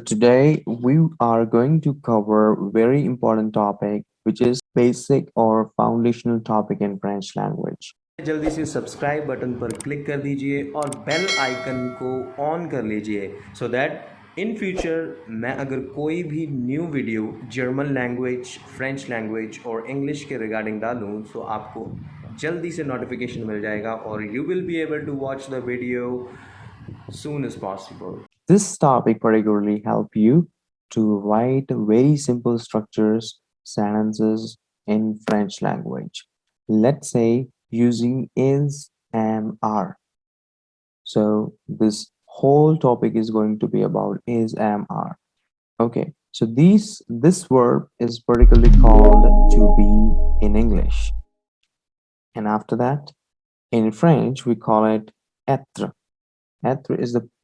today we are going to cover very important topic which is basic or foundational topic in French language. जल्दी से subscribe button पर click कर दीजिए और bell icon को on कर लीजिए सो दैट इन फ्यूचर मैं अगर कोई भी new video German language French language और इंग्लिश के रिगार्डिंग डालूँ तो आपको जल्दी से नोटिफिकेशन मिल जाएगा और you will be able to watch the video soon as possible. This topic particularly help you to write very simple structures, sentences in French language. Let's say using is, am, are. So this whole topic is going to be about is, am, are. Okay, so this verb is particularly called to be in English. And after that, in French, we call it être. Être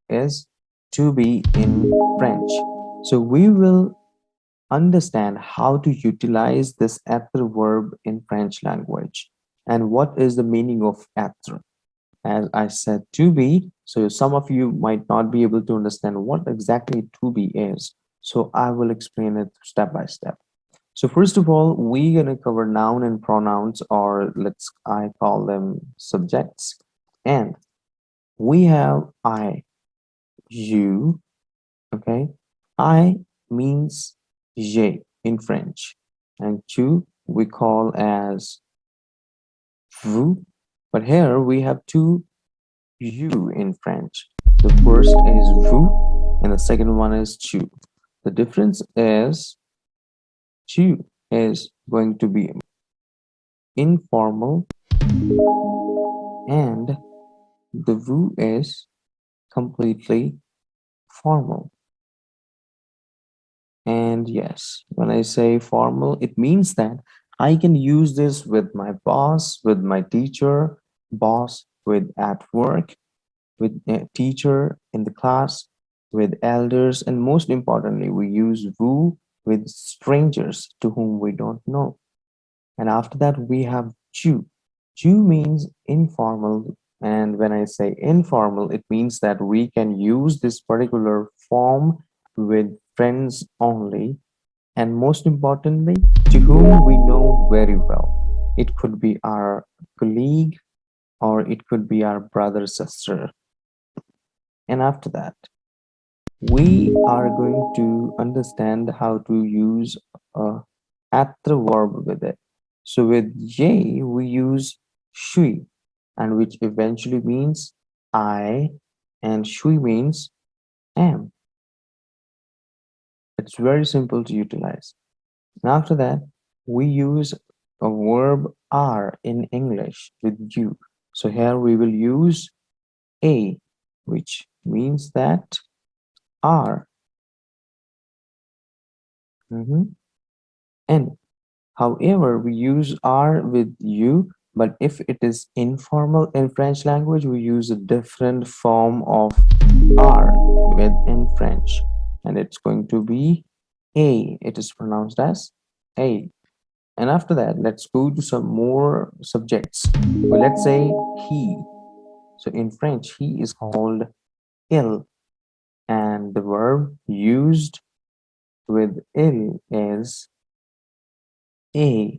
is to be in French. So we will understand how to utilize this être verb in French language and what is the meaning of être. As I said, to be, so some of you might not be able to understand what exactly to be is. So I will explain it step by step. So first of all, we're going to cover noun and pronouns, or I call them subjects. And we have I, you, okay? I means je in French, and tu we call as vous, but here we have two you in French. The first is vous, and the second one is tu. The difference is tu is going to be informal, and the vous is completely formal. And yes, when I say formal, it means that I can use this with my boss, with my teacher, boss with at work, with a teacher in the class, with elders, and most importantly, we use vous with strangers to whom we don't know. And after that, we have tu. Tu means informal. And when I say informal, it means that we can use this particular form with friends only. And most importantly, to whom we know very well. It could be our colleague or it could be our brother, sister. And after that, we are going to understand how to use at the verb with it. So with J, we use shui, and which eventually means I, and shui means am. It's very simple to utilize. And after that, we use a verb are in English with you. So here we will use a, which means that are. And however, we use are with you, but if it is informal in French language, we use a different form of are with in French, and it's going to be a. It is pronounced as a. And after that, let's go to some more subjects. Well, let's say he. So in French, he is called il, and the verb used with il is a.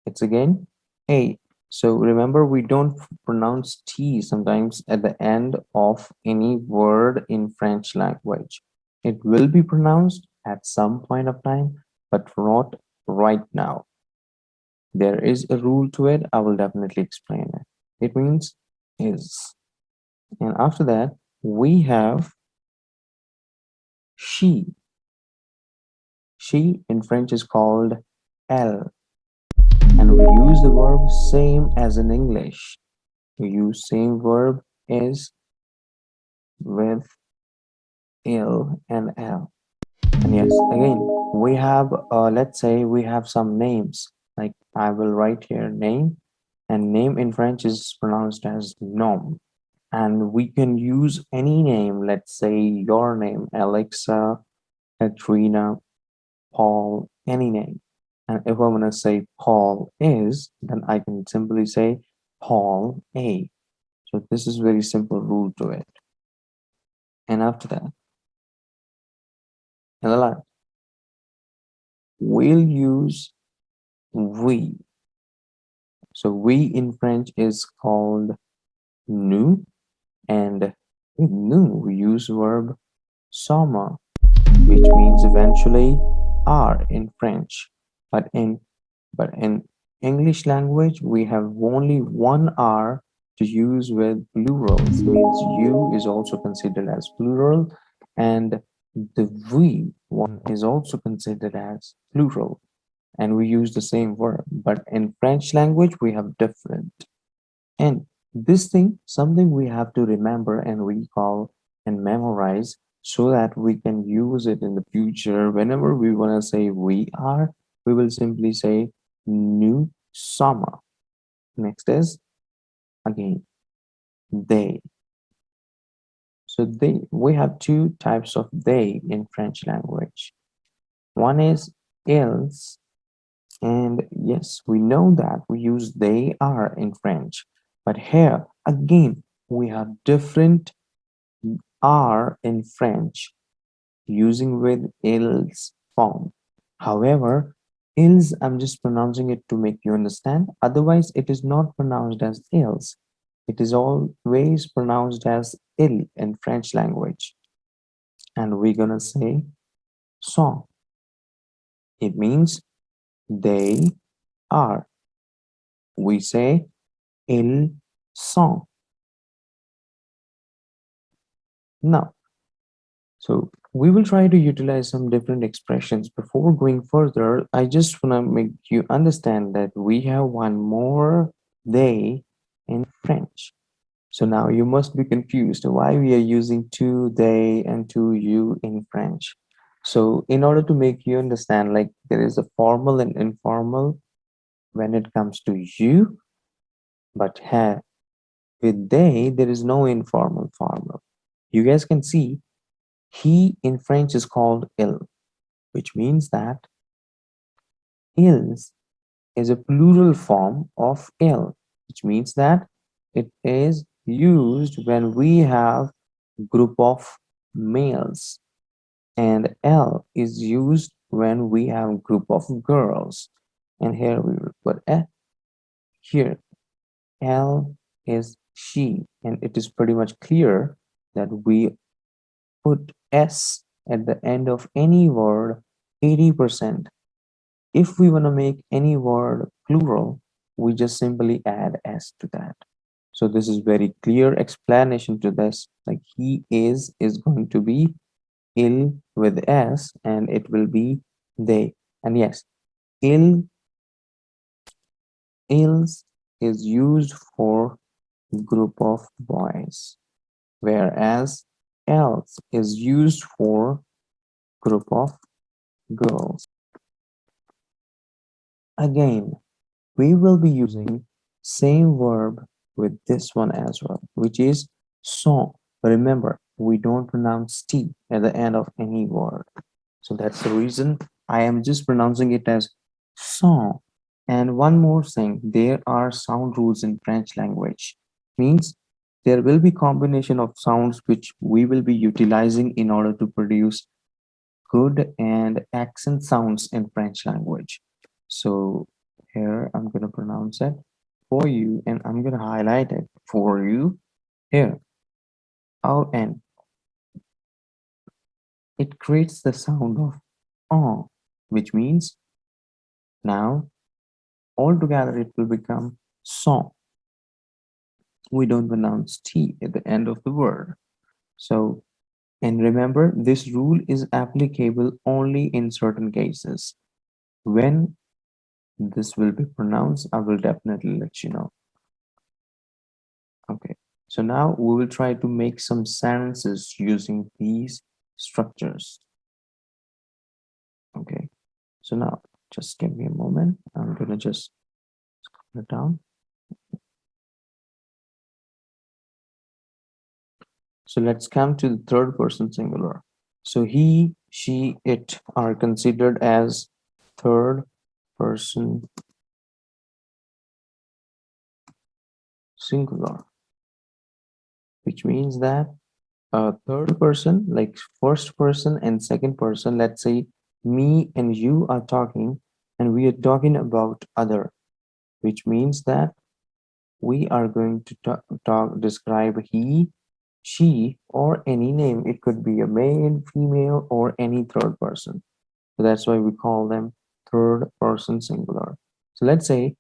It's again a. So remember, we don't pronounce T sometimes at the end of any word in French language. It will be pronounced at some point of time, but not right now. There is a rule to it. I will definitely explain it. It means is. And after that, we have she. She in French is called elle, and we use the verb same as in English. We use same verb is with il and l. And yes, again, we have, let's say we have some names, like I will write here name, and name in French is pronounced as nom. And we can use any name, let's say your name, Alexa, Katrina, Paul, any name. And if I'm gonna say Paul is, then I can simply say Paul A. So this is very simple rule to it. And after that, And the last, we'll use we. So we in French is called nous, and with nous we use verb sommes, which means eventually are in French. But in English language we have only one R to use with plurals, means you is also considered as plural, and the we one is also considered as plural, and we use the same verb. But in French language we have different. And this thing, something we have to remember and recall and memorize so that we can use it in the future. Whenever we want to say we are, we will simply say nous sommes. Next is again they. So they, we have two types of they in French language. One is ils, and yes, we know that we use they are in French, but here again we have different are in French using with ils form. However, ils, I'm just pronouncing it to make you understand. Otherwise, it is not pronounced as ils. It is always pronounced as il in French language. And we're gonna say sont. It means they are. We say ils sont. Now, so we will try to utilize some different expressions. Before going further, I just want to make you understand that we have one more they in French. So now you must be confused why we are using two they and two you in French. So in order to make you understand, like there is a formal and informal when it comes to you, but here with they, there is no informal formal. You guys can see he in French is called il, which means that ils is a plural form of il, which means that it is used when we have group of males, and L is used when we have group of girls. And here we will put here L is she, and it is pretty much clear that we put s at the end of any word 80%. If we want to make any word plural, we just simply add s to that. So this is very clear explanation to this. Like he is going to be il with s, and it will be they. And yes, il ils is used for group of boys, whereas else is used for group of girls. Again, we will be using same verb with this one as well, which is sont. Remember, we don't pronounce t at the end of any word. So that's the reason I am just pronouncing it as sont. And one more thing, there are sound rules in French language. Means there will be combination of sounds which we will be utilizing in order to produce good and accent sounds in French language. So here I'm going to pronounce it for you, and I'm going to highlight it for you here. ON. It creates the sound of on, which means now altogether it will become son. We don't pronounce T at the end of the word. So, and remember, this rule is applicable only in certain cases. When this will be pronounced, I will definitely let you know. Okay, so now we will try to make some sentences using these structures. Okay, so now just give me a moment. I'm gonna just scroll it down. So let's come to the third person singular. So he, she, it are considered as third person singular, which means that third person, like first person and second person. Let's say me and you are talking, and we are talking about other, which means that we are going to describe he, she, or any name. It could be a male, female, or any third person. So that's why we call them third person singular. So let's say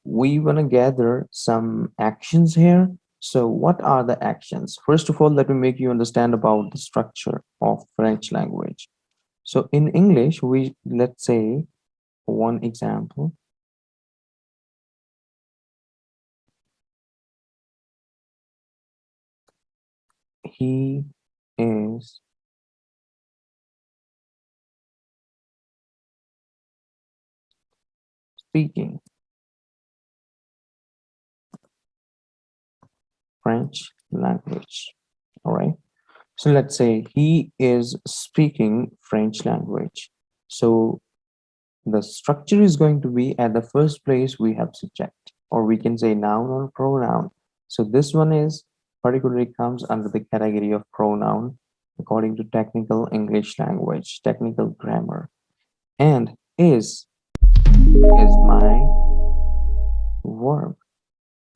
we want to gather some actions here. So what are the actions? First of all, let me make you understand about the structure of French language. So in English, we let's say one example, he is speaking French language. All right. So let's say he is speaking French language. So the structure is going to be at the first place we have subject, or we can say noun or pronoun. So this one is particularly comes under the category of pronoun according to technical English language, technical grammar. And is my verb.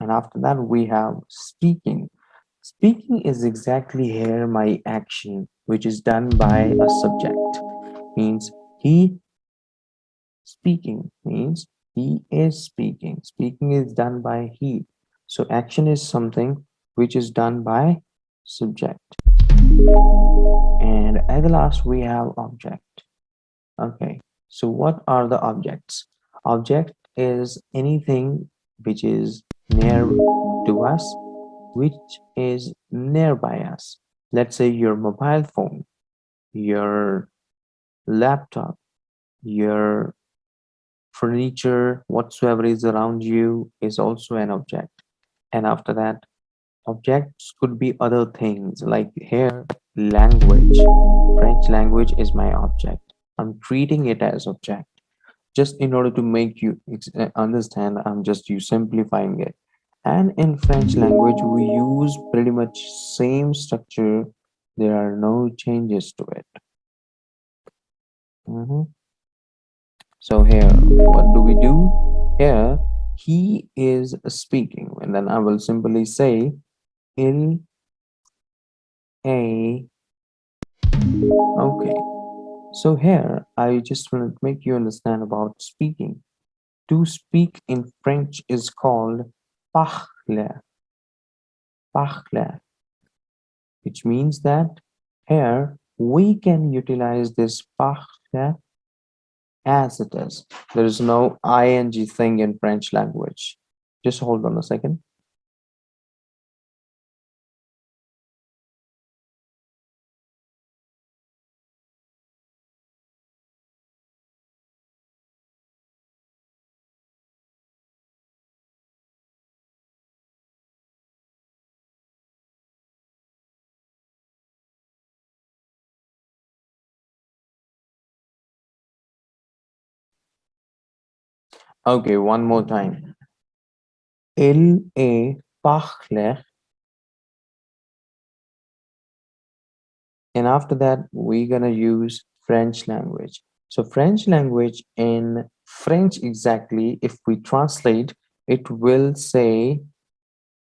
And after that we have speaking. Speaking is exactly here my action, which is done by a subject. Means he speaking means he is speaking. Speaking is done by he. So action is something which is done by subject. And at the last we have object. Okay. So what are the objects? Object is anything which is near to us, which is nearby us. Let's say your mobile phone, your laptop, your furniture, whatsoever is around you is also an object. And after that, objects could be other things like here, language. French language is my object. I'm treating it as object. Just in order to make you understand, I'm just you simplifying it. And in French language, we use pretty much same structure. There are no changes to it. Mhm. So here, what do we do? Here, he is speaking, and then I will simply say il est. Okay. So here, I just want to make you understand about speaking. To speak in French is called parler, parler, which means that here we can utilize this parler as it is. There is no ing thing in French language. Just hold on a second. Okay, one more time. Il est parler, and after that we're gonna use French language. So French language in French exactly, if we translate, it will say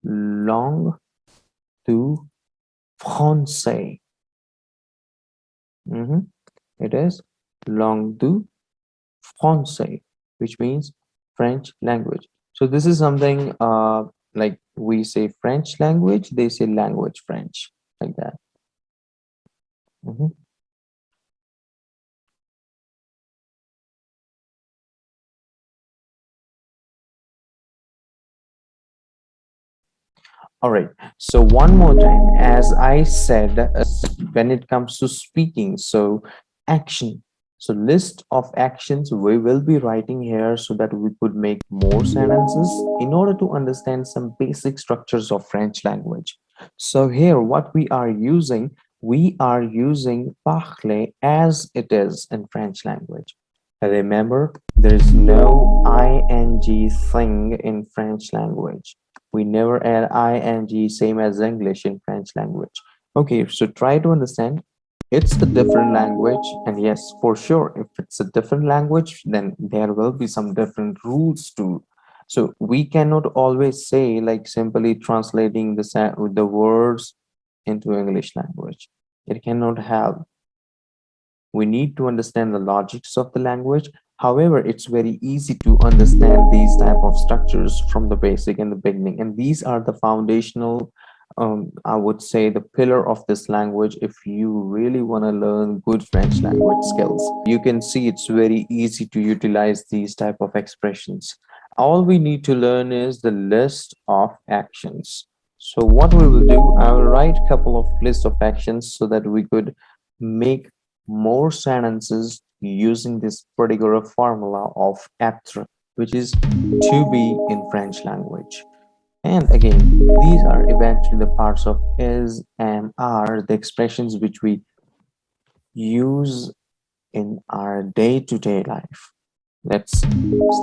langue du français. It is langue du français, which means French language. So this is something like we say French language, they say language French, like that. Mhm. All right. So one more time, as I said, when it comes to speaking, so action. So list of actions we will be writing here so that we could make more sentences in order to understand some basic structures of French language. So here, what we are using parler as it is in French language. Remember, there is no ing thing in French language. We never add ing, same as English in French language. Okay, so try to understand. It's a different language, and yes, for sure, if it's a different language, then there will be some different rules too. So we cannot always say like simply translating the words into English language. It cannot have. We need to understand the logics of the language. However, it's very easy to understand these type of structures from the basic in the beginning, and these are the foundational, I would say, the pillar of this language. If you really want to learn good French language skills, you can see it's very easy to utilize these type of expressions. All we need to learn is the list of actions. So what we will do, I will write a couple of list of actions so that we could make more sentences using this particular formula of être, which is to be in French language. And again, these are eventually the parts of is, am, are, the expressions which we use in our day-to-day life. Let's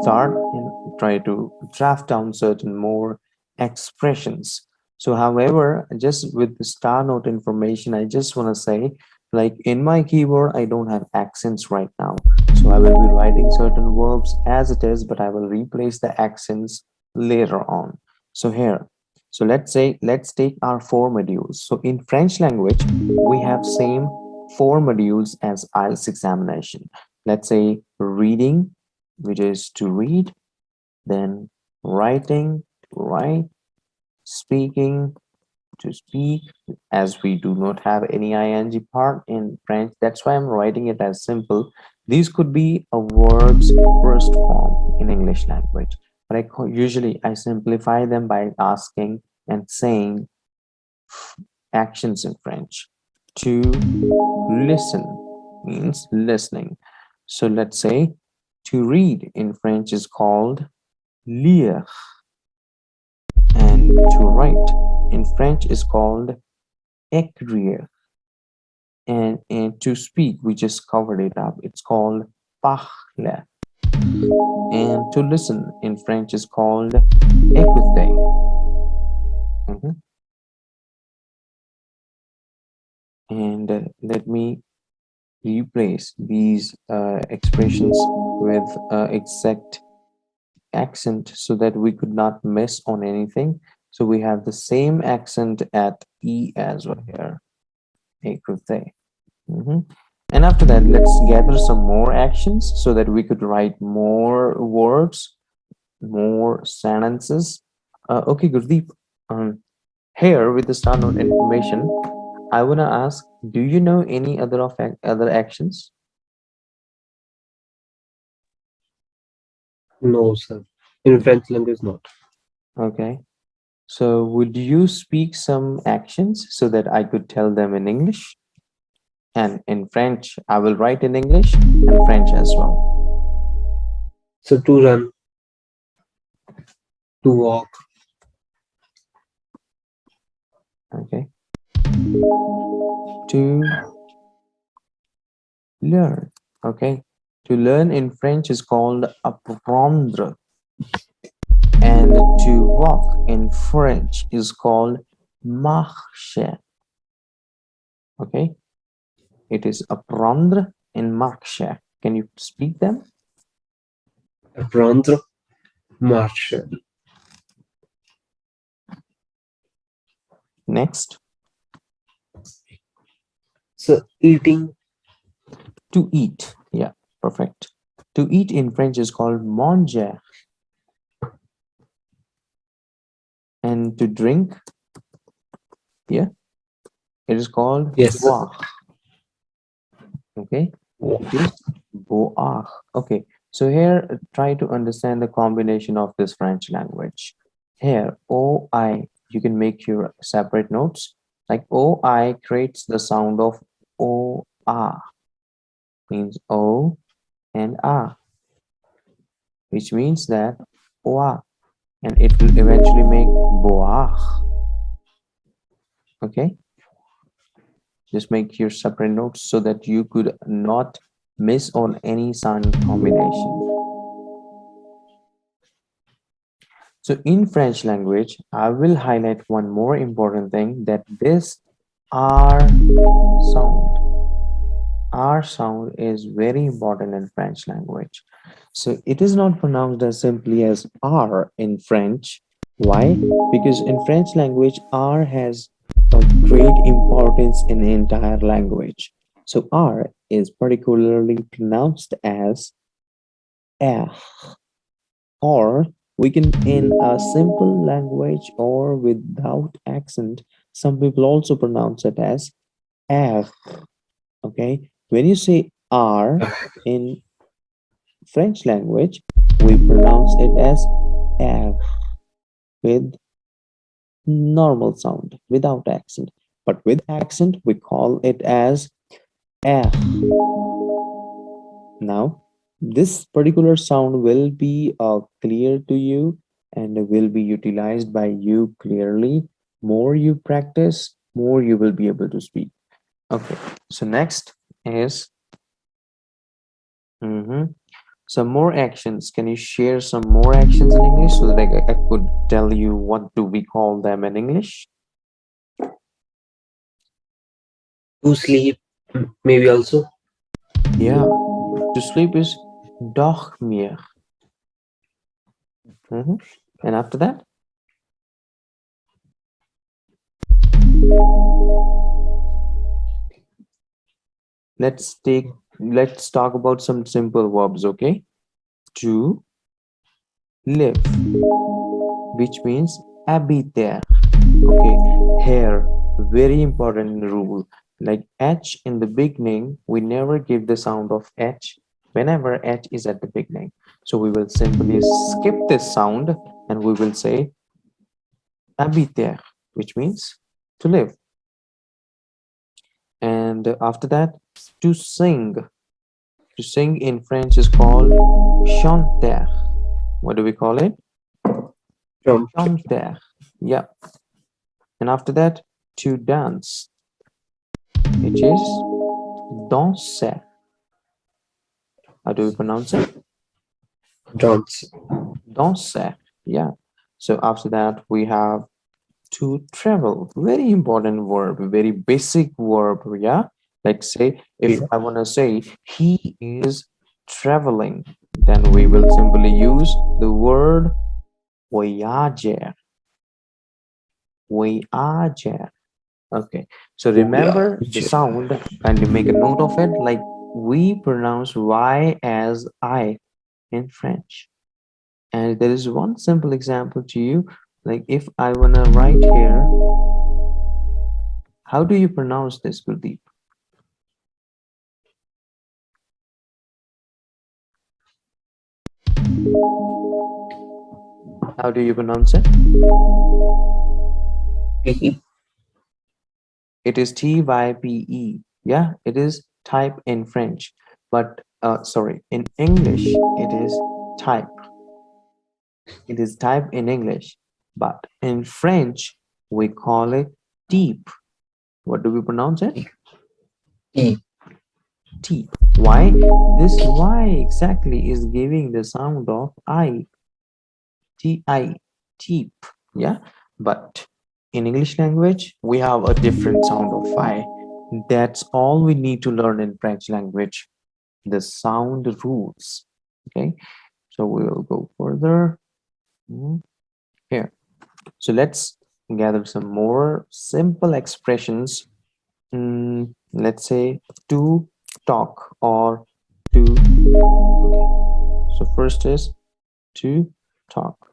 start and try to draft down certain more expressions. So, however, just with the star note information, I just want to say, like in my keyboard, I don't have accents right now. So I will be writing certain verbs as it is, but I will replace the accents later on. So here, so let's say, let's take our four modules. So in French language, we have same four modules as IELTS examination. Let's say reading, which is to read, then writing, to write, speaking, to speak, as we do not have any ing part in French. That's why I'm writing it as simple. These could be a verb's first form in English language, but usually I simplify them by asking and saying actions in French. To listen means listening. So let's say to read in French is called lire, and to write in French is called écrire, and to speak, we just covered it up. It's called parler, and to listen in French is called écouter. Mhm. And let me replace these expressions with exact accent so that we could not miss on anything. So we have the same accent at E as well here, écouter. Mhm. And after that, let's gather some more actions so that we could write more words, more sentences. Okay, Gurdeep. Here with the start note information, I wanna ask, do you know any other actions? No, sir. In French language, not. Okay. So would you speak some actions so that I could tell them in English? And in French, I will write in English and French as well. So to run, to walk, Okay. To learn. Okay. To learn in French is called apprendre, and to walk in French is called marcher. Okay. It is apprendre and marcher. Can you speak them? apprendre, marcher. Next, So eating, to eat. Yeah, perfect. To eat in French is called manger, and to drink, yeah, it is called yes, sir. boire. Okay, it is boire. Okay, so here try to understand the combination of this French language. Here, OI, you can make your separate notes. Like OI creates the sound of OA, means O and A, which means that OA, and it will eventually make boire. Okay, just make your separate notes so that you could not miss on any sound combination. So in French language, I will highlight one more important thing, that this R sound. R sound is very important in French language. So it is not pronounced as simply as R in French. Why? Because in French language, R has a great importance in the entire language. So R is particularly pronounced as R, or we can in a simple language or without accent. Some people also pronounce it as R. Okay, when you say R in French language, we pronounce it as R with normal sound, without accent. But with accent, we call it as R. Now, this particular sound will be clear to you and will be utilized by you clearly. More you practice, more you will be able to speak. Okay, so next is mhm, some more actions. Can you share some more actions in English so that I could tell you what do we call them in English? To sleep, maybe also. Yeah, to sleep is dormir. Mhm. And after that, let's talk about some simple verbs, okay? To live, which means habiter. Okay, here, very important rule. Like H in the beginning, we never give the sound of H whenever H is at the beginning. So we will simply skip this sound and we will say habiter, which means to live. And after that, to sing. To sing in French is called chanter. What do we call it? Jump. Chanter. Yeah. And after that, to dance, which is danser. How do we pronounce it? Dance. Danser. Yeah. So after that, we have to travel. Very important verb, very basic verb. Yeah. Like say, if Yeah. I want to say he is traveling, then we will simply use the word voyager. Voyager. Okay. So Oh, yeah. remember the sound and you make a note of it. Like we pronounce Y as I in French. And there is one simple example to you. Like if I wanna write here, how do you pronounce this, Gurdeep? How do you pronounce it? Sleep. It is type. Yeah, it is type in French. But sorry, in English, it is type. It is type in English. But in French, we call it deep. What do we pronounce it? E. Teep. Why? This Y exactly is giving the sound of I. T-I. Teep. Yeah. But in English language, we have a different sound of I. That's all we need to learn in French language. The sound rules. Okay. So we will go further. Here. So let's gather some more simple expressions. Let's say to talk or to. Okay. So first is to talk.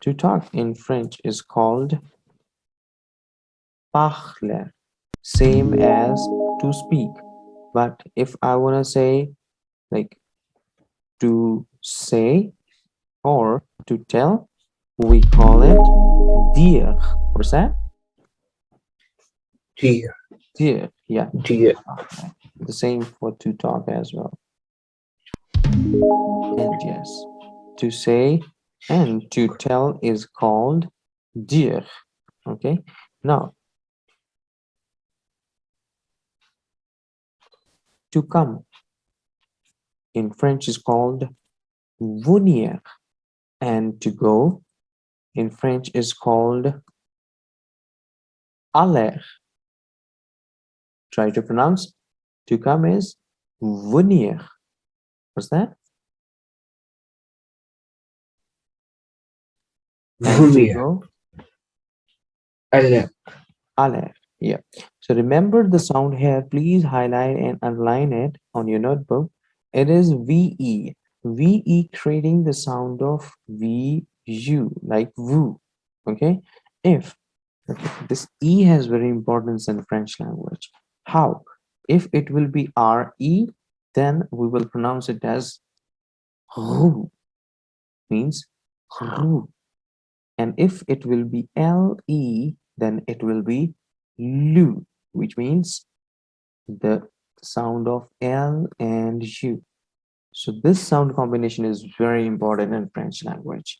To talk in French is called parler, same as to speak. But if I want to say like to say or to tell, we call it dire. What's that? Dear. Dire. Yeah. Dear. Okay. The same for to talk as well. And yes, to say and to tell is called dire. Okay. Now, to come in French is called venir, and to go in French is called aller. Try to pronounce. To come is venir. What's that? And to Vumir. go, Allah. aller. Yeah. So remember the sound here. Please highlight and underline it on your notebook. It is VE. VE creating the sound of VU, like VU. Okay. If okay, this E has very importance in French language. How? If it will be RE, then we will pronounce it as RU, means RU. And if it will be LE, then it will be LU, which means the sound of L and U. So this sound combination is very important in French language.